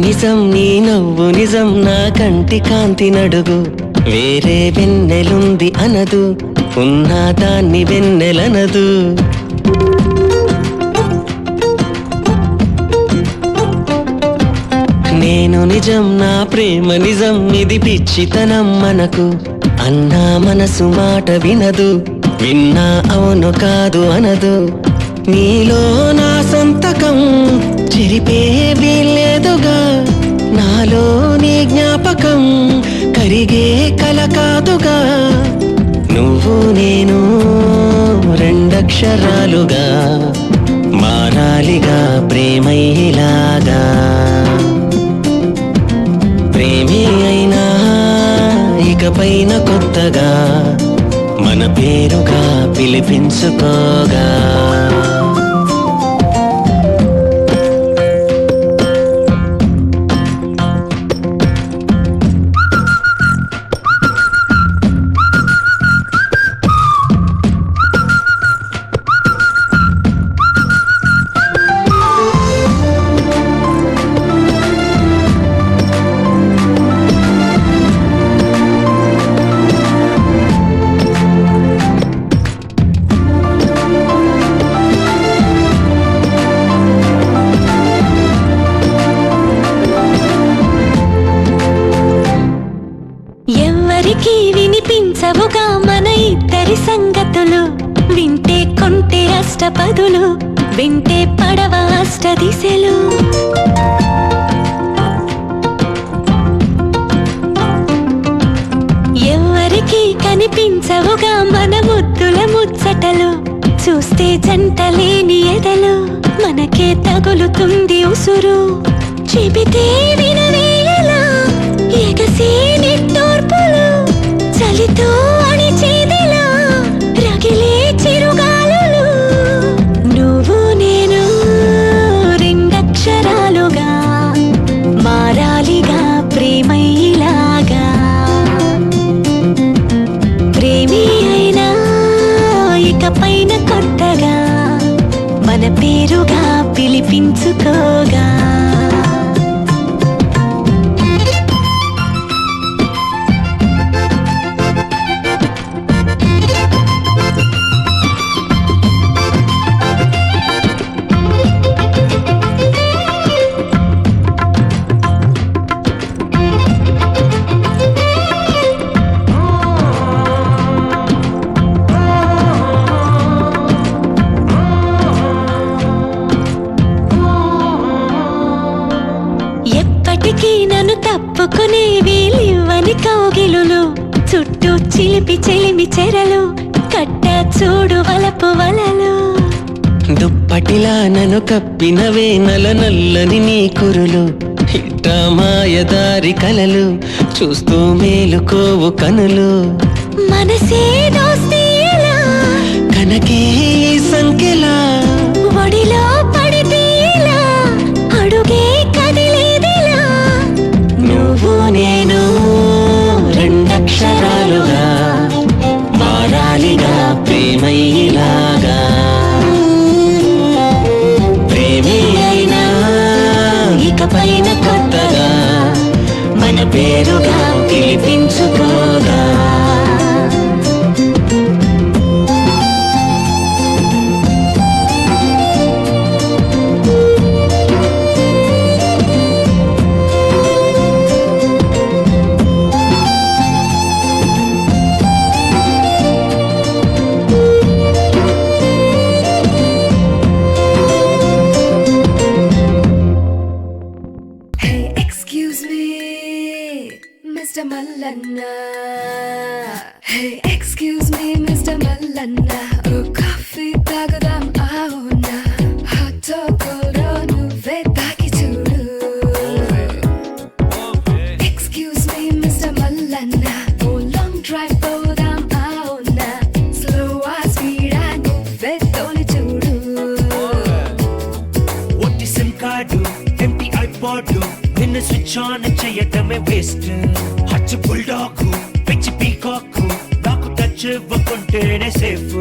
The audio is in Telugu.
నిజం నీ నవ్వు నిజం నా కంటి కాంతి నడుగు వేరే వెన్నెలుంది అనదు ఉన్న దాన్ని వెన్నెలనదు నేను నిజం నా ప్రేమ నిజం ఇది పిచ్చితనం మనకు అన్నా మనసు మాట వినదు విన్నా అవును కాదు అనదు నీలో నా సంతకం చెరిపే వీల్లేదుగా నాలో నీ జ్ఞాపకం కరిగే కల కాదుగా నువ్వు నేను రెండక్షరాలుగా మారాలిగా ప్రేమయ్యేలాగా ప్రేమే అయినా ఇకపైన కొత్తగా మన పేరుగా పిలిపించుకోగా ఎవరికి వినిపించవుగా మన ఇద్దరి సంగతులు వింటే కొంటే అష్టపదులు వింటే పడవ అష్ట దిశలు ఎవరికి కనిపించవుగా మన ముద్దుల ముచ్చటలు చూస్తే జంట లేని ఎదలు మనకే తగులుతుంది ఉసురు చెబితే వినవేలా ఎగసే నిట్టూర్పులు చలితో అణిచేదిలా రగిలే చిరుగాలులు నువ్వు నేను రెండక్షరాలుగా మారాలిగా ప్రేమయ్యేలాగా ప్రేమి అయినా ఇకపైన కొత్తగా మన పేరుగా పిలిపించుకోగా ఎప్పటికీ నన్ను తప్పుకునే వీలివ్వని కౌగిలులు చుట్టూ చిలిపి చెలిమి చెరలు కట్ట చూడు వలపు వలలు దుప్పటిలా నన్ను కప్పినవే నల నల్లని నీ కురులు ఇట్ట మాయదారి కలలు చూస్తూ మేలుకోవు కనులు మనసే దోస్తేలా కనకే ఈ సంఖ్యలా ఒడిలో పడితేలా అడుగే కదిలేదిలా నువ్వు నేను రెండక్షరాలుగా మారాలిగా ప్రేమయ్యేలాగా ప్రేమే అయినా ఇకపైన కొత్తగా మన పేరుగా పిలిపించుకోగా Excuse me, Mr. Mallanna. Hey, excuse me, Mr. Mallanna. Oh, coffee తాగుదాం అవునా hot or cold నువ్వే తాకి చూడు. Excuse me, Mr. Mallanna. Oh, long drive పోదాం అవునా slow or speed నువ్వే తోలి చూడు. ఒట్టి సిమ్ కార్డు ఎంటీ ఐపాడ్ నిన్ను స్విచ్ ఆన్ చేయటమే వేస్ట్ హచ్ బుల్డాగ్ పిచ్చి పీకాక్ నాకు టచ్ ఇవ్వకుంటేనే సేఫ్